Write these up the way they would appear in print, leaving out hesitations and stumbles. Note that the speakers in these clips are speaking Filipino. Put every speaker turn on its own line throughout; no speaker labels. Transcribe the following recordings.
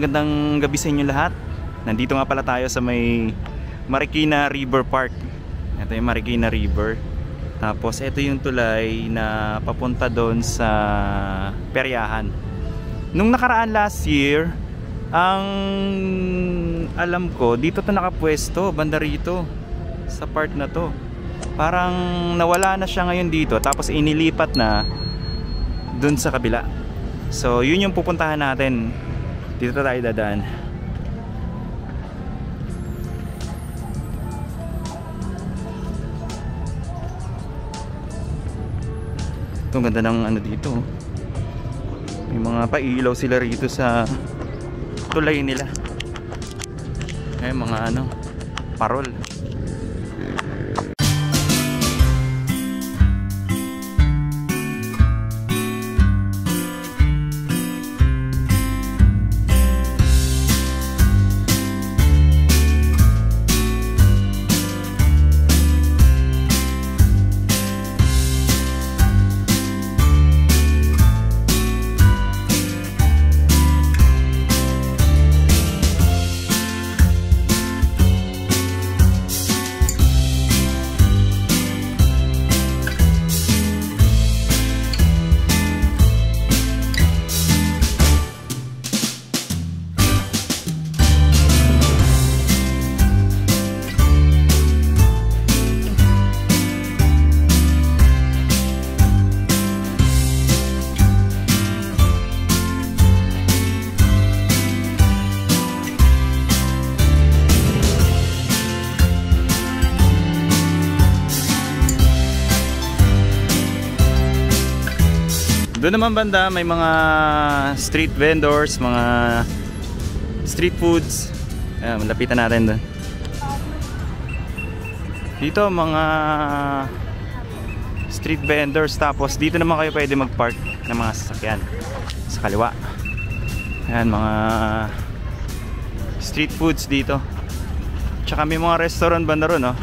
magandang gabi sa inyo lahat. Nandito nga pala tayo sa may Marikina River Park. Ito yung Marikina River. Tapos ito yung tulay na papunta doon sa Peryahan. Nung nakaraan last year, ang alam ko, dito to nakapwesto, banda rito sa part na to. Parang nawala na siya ngayon dito, tapos inilipat na doon sa kabila. So yun yung pupuntahan natin. Dito tayo dadaan. Ito, ang ganda ng ano dito. May mga pailaw sila rito sa tulay nila. May mga ano, parol. Doon naman banda may mga street vendors, mga street foods. Ayan, malapitan natin doon. Dito mga street vendors, tapos dito naman kayo pwede mag-park ng mga sasakyan sa kaliwa. Ayan, mga street foods dito. Tsaka may mga restaurant banda ron, no?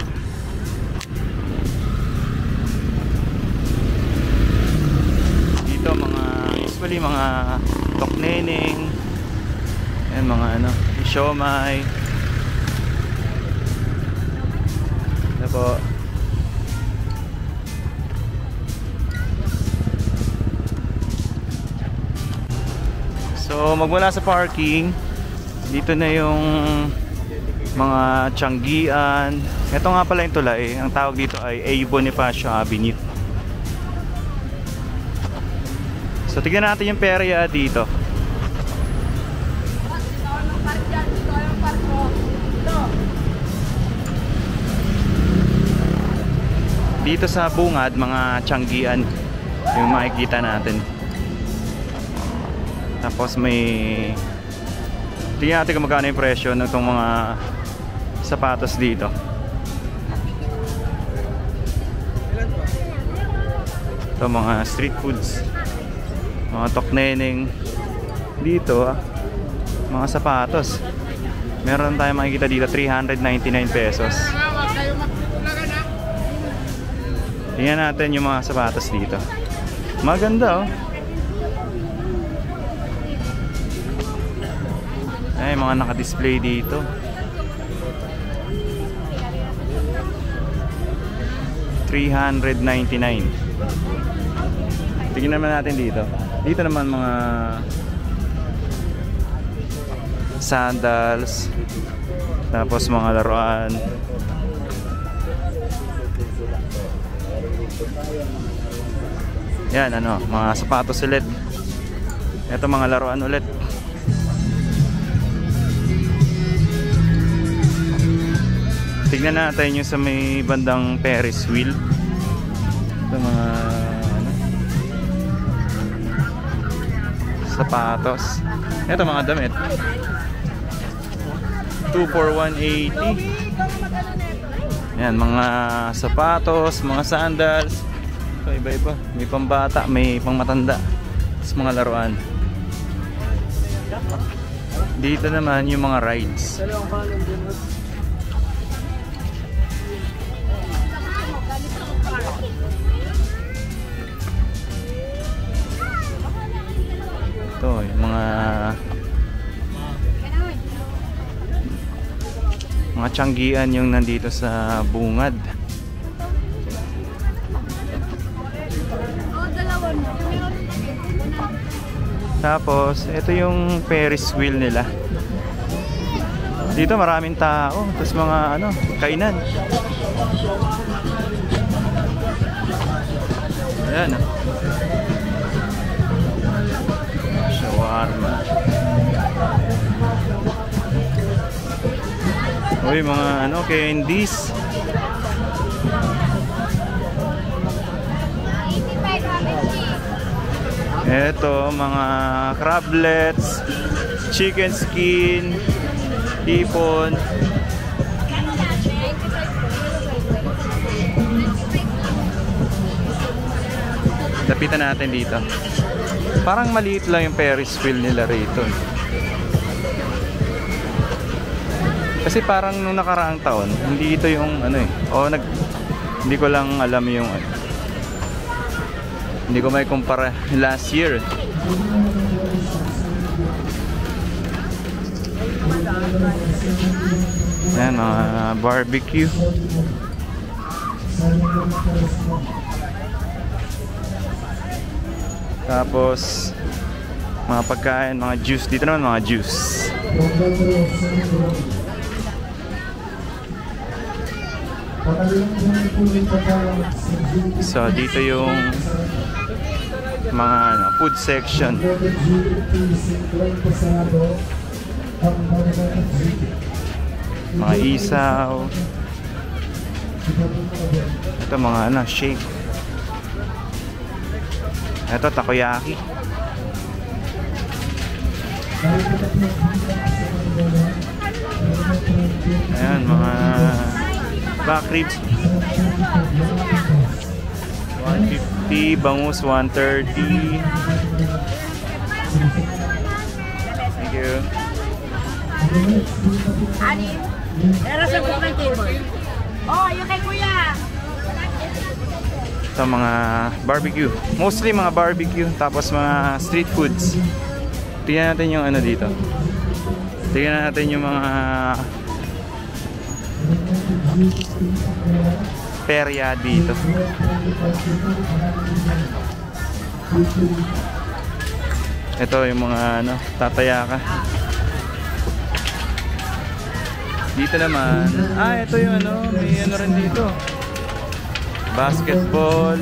Usually mga tokneneng, and mga ano, siomai. Ano po. So magmula sa parking, dito na yung mga Tianggian. Ito nga pala yung tulay. Ang tawag dito ay A. Bonifacio Avenue. So tignan natin yung perya dito. Dito sa bungad, mga Tianggian yung makikita natin. Tapos may, tignan natin kung magkano yung presyo ng itong mga sapatos dito. Ito mga street foods, mga tokneneng dito, mga sapatos. Meron tayong makikita dito 399 pesos. Tingnan natin yung mga sapatos dito. Maganda, oh. Ay, mga naka-display dito. $399. Tingnan naman natin dito. Dito naman mga sandals, tapos mga laruan. Yan, ano, mga sapatos ulit. Ito mga laruan ulit. Tignan natin yung sa may bandang Ferris wheel. Ito mga ano, sapatos. Ito mga damit. 2 for 180. Yan, mga sapatos, mga sandals. Ito iba-iba. May pambata, may pangmatanda. Tapos mga laruan. Dito naman yung mga rides. Ito yung mga Mga tiyanggian yung nandito sa bungad. Tapos, ito yung Ferris wheel nila. Dito maraming tao, tapos mga ano, kainan. Ayan. Shawarma. Uy, mga ano, candies. Ito, mga crablets, chicken skin, hipon. Lapitan natin dito. Parang maliit lang yung Ferris wheel nila rito. Kasi parang nung nakaraang taon, hindi ito yung ano eh. Hindi ko lang alam yung hindi ko may kumpara last year. Ayan, mga barbecue. Tapos mga pagkain, mga juice. Dito naman mga juice. So dito yung mga ano, food section. Mga isaw. Ito mga ano, shake. Ito takoyaki. Ayan, mga back ribs. 150, bangus 130. Thank you.
Ani, era sa buong table. Oh, yung kay kuya.
Ito mga barbecue. Mostly mga barbecue. Tapos mga street foods. Tingnan natin yung ano dito. Tingnan natin yung mga perya dito. Ito yung mga ano, tatayaka. Dito naman, ito yung ano, may ano rin dito. Basketball.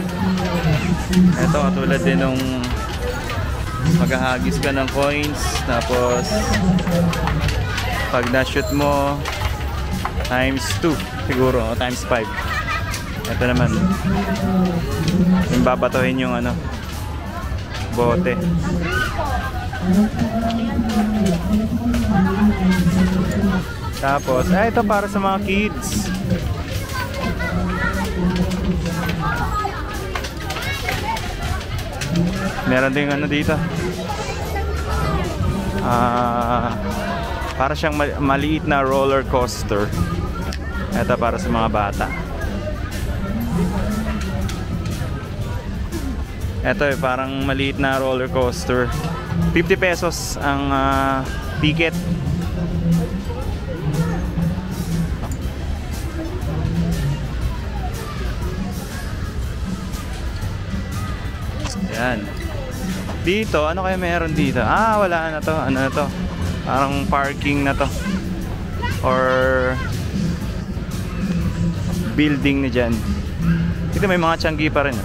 Ito katulad din nung maghahagis ka ng coins. Tapos pag na-shoot mo times 2 siguro, o times 5. Ito naman yung babatohin yung ano, bote. Tapos, ito para sa mga kids. Meron din ano dito. Para siyang maliit na roller coaster. Ito para sa mga bata. Ito parang maliit na roller coaster. 50 pesos ang ticket. Yan. Dito, ano kaya meron dito? Wala na to. Ano na to? Parang parking na to. Or building na dyan. Dito may mga tiyanggi pa rin.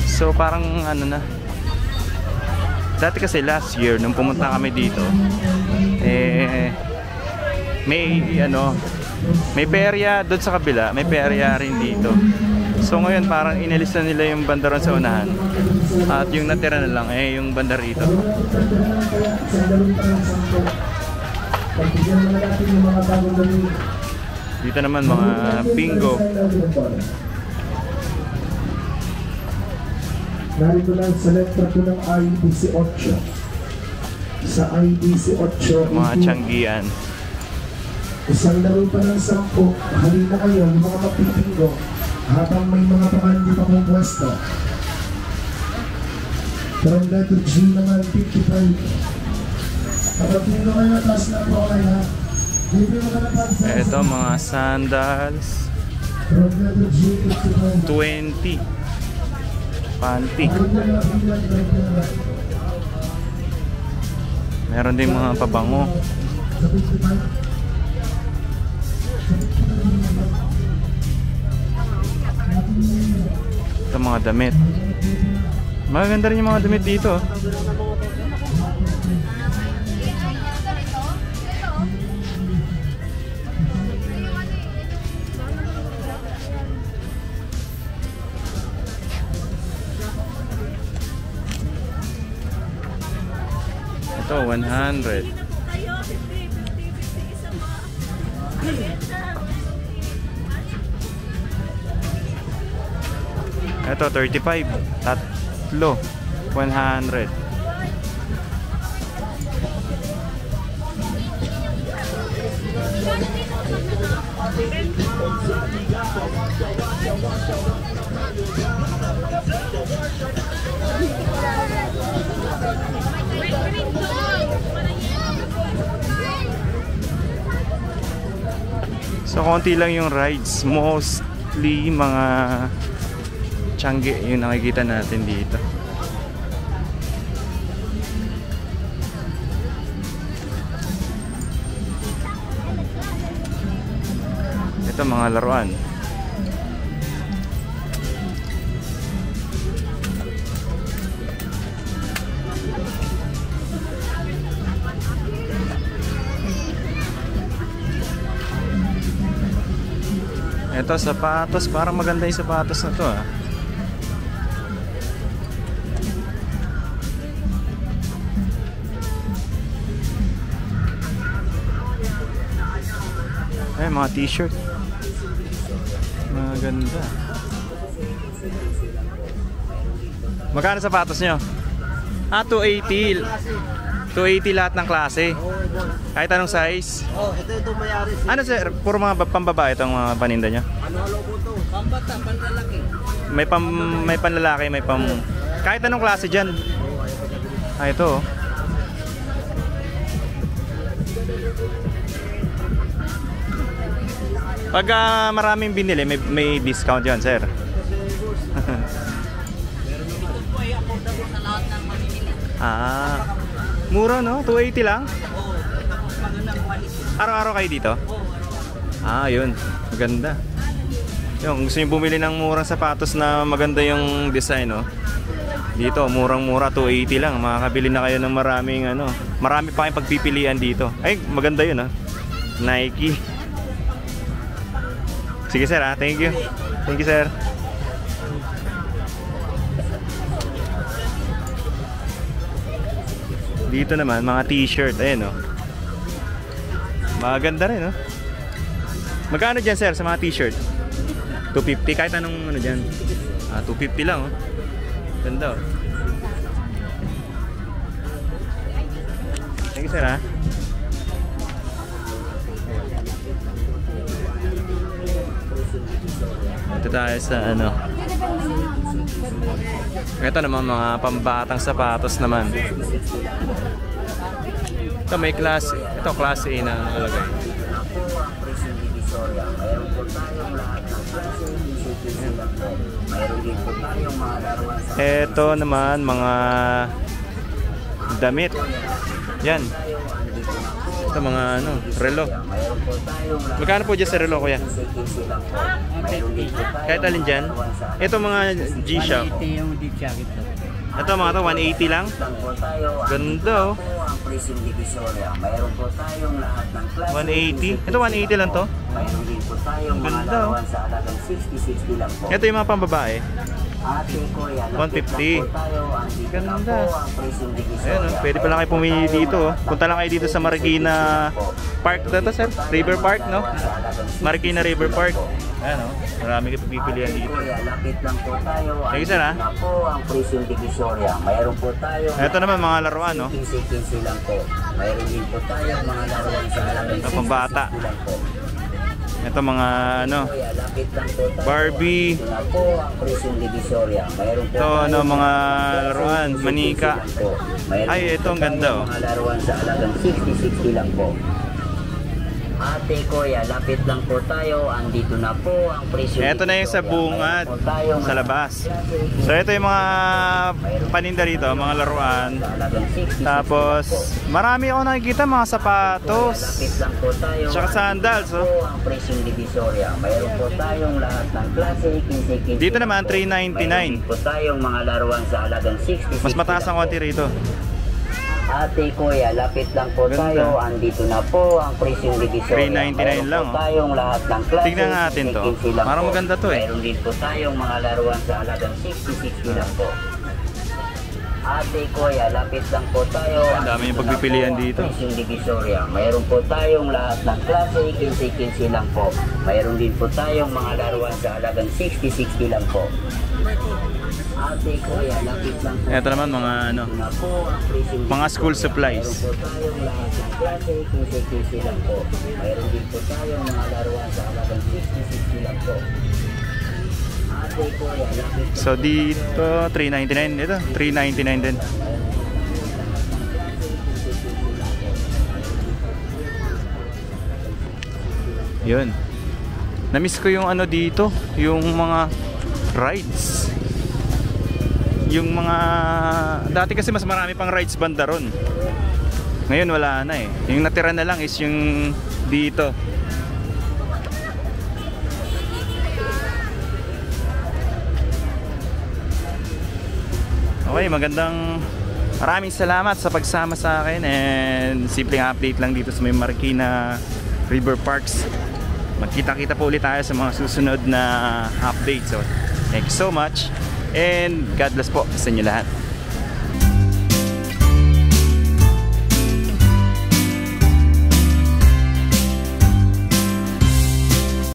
So parang ano na. Dati kasi last year nung pumunta kami dito, may perya doon sa kabila, may perya rin dito. So ngayon parang inalis na nila yung banda ron sa unahan. At yung natira na lang yung banda rito. Dito naman mga bingo.
Narito lang sa letra ko ng IDC 8. Sa IDC 8,
mga tiyanggian.
Isang laro pa ng 10. Halina kayo, yung mga mapipingo. Habang may mga baka hindi pa kung Pasto. From letter G naman, 55. Kapag hindi kayo nataas na po kayo ha. Libre mo ka na pansa.
Ito mga sandals.
From letter G, 55.
20. Panty. Meron din mga pabango.
Sa 55.
Ito mga damit. Maganda rin yung mga damit dito. Ito 100. Ito 35. Tatlo 100. So konti lang yung rides, mostly mga Changi yung nakikita natin dito. Ito mga laruan. Ito sapatos, parang maganda yung sapatos na to ah. Ay, mga t-shirt. Maganda. Magkano sapatos nyo? Ah, 280. 280 lahat ng klase. Kahit anong size.
Oh, ito mayari.
Ano sir? Puro mga pambabae itong mga paninda nyo?
Ano po to? Pambata, panlalaki.
May panlalaki, may pam... Kahit anong klase dyan. Ah, ito oh. Pag maraming binili, may discount yan, sir. Ah, mura no? 280 lang? Araw-araw kayo dito? Ah, yun. Maganda. Yung gusto nyo bumili ng murang sapatos na maganda yung design, no? Dito, murang-mura, 280 lang. Makakabili na kayo ng maraming ano. Marami pa kayong pagpipilian dito. Ay, maganda yun, ha? Nike. Sige sir ha, thank you. Thank you sir. Dito naman mga t-shirt, ayan oh. Maganda rin oh. Magkano dyan sir sa mga t-shirt? 250 kahit anong ano dyan. Ah, 250 lang oh. Ganda oh. Thank you sir ha. Ito tayo sa ano. Ito naman mga pambatang sapatos naman. Ito may klase. Ito klase A na nakalagay. Ito naman mga damit. Yan. Ito mga ano, relo. Magkano po dyan sa relo kuya? Kahit alin dyan? Ito mga G-Shock. Ito mga to, 180 lang. Ganda oh. 180. Ito 180 lang to. Ganda oh. Ito yung mga pambabae. 150. Ganda. Ayan oh, pwede pala kayo pumili dito oh. Punta lang kayo dito sa Marikina Park. Ito sir, River Park no? Marikina River Park. Ayan oh, marami kayo pipilihan dito. Thank you sir ha. Ito naman mga laruan no?
Mayroon din po tayo mga laruan sa halagang
pambata. Ito mga ano,
Kuya, lapit lang po tayo.
Barbie.
Ito na po ang presyong Divisoria. Mayroon po
Ito, ano,
tayong
mga laruan, manika.
po. Mayroon
Ay,
po
ito ang
tayong
ganda, oh.
mga laruan sa halagang 60 lang po. Ate, kuya, lapit lang po tayo. Andito na po ang presyong
Ito na yung sa
Divisoria.
bungad,
Mayroon po tayong
sa labas.
klase,
So ito yung mga paninda rito, mga laruan.
sa halagang 60
Tapos marami ako nakikita mga sapatos.
Lapit lang po tayo.
Tsaka sandals, oh.
Ito ang presyong Divisoria. Mayroon po tayong lahat ng klase, 15.
Dito naman,
po.
399.
Mayroon po tayong mga laruan sa halagang 60.
Mas mataas ang konti rito.
Ate, kuya, lapit lang po
Ganda.
tayo. Andito na po ang presyong Divisoria.
399 lang,
Mayroon
oh.
po tayong lahat ng klase.
Tignan natin to.
15 lang
Parang
po.
maganda to, eh.
Mayroon din po tayong mga laruan sa halagang 60 lang po. Ate, kuya, lapit lang po tayo.
Ang dami yung
Andito na
pagpipilian
po ang
dito.
presyong Divisoria. Mayroon po tayong lahat ng klase, 15 lang po. Mayroon din po tayong mga laruan sa halagang 60 lang po. Ate, kuya, lapit lang po.
Ito naman mga ano,
Ito na po ang presyong
mga school
Divisoria.
supplies.
Mayroon po tayong lahat ng klase, 15 lang po. Mayroon din po tayong mga laruan sa halagang 60 lang po. Ate, kuya, lapit lang
So dito 399, ito 399 din. Yun. Na-miss ko yung ano dito, yung mga rides. Yung mga dati kasi mas marami pang rides banda ron. Ngayon wala na eh. Yung natira na lang is yung dito. Okay, maraming salamat sa pagsama sa akin and simpleng update lang dito sa may Marikina River Parks. Magkita-kita po ulit tayo sa mga susunod na updates. So, thank you so much and God bless po sa inyo lahat.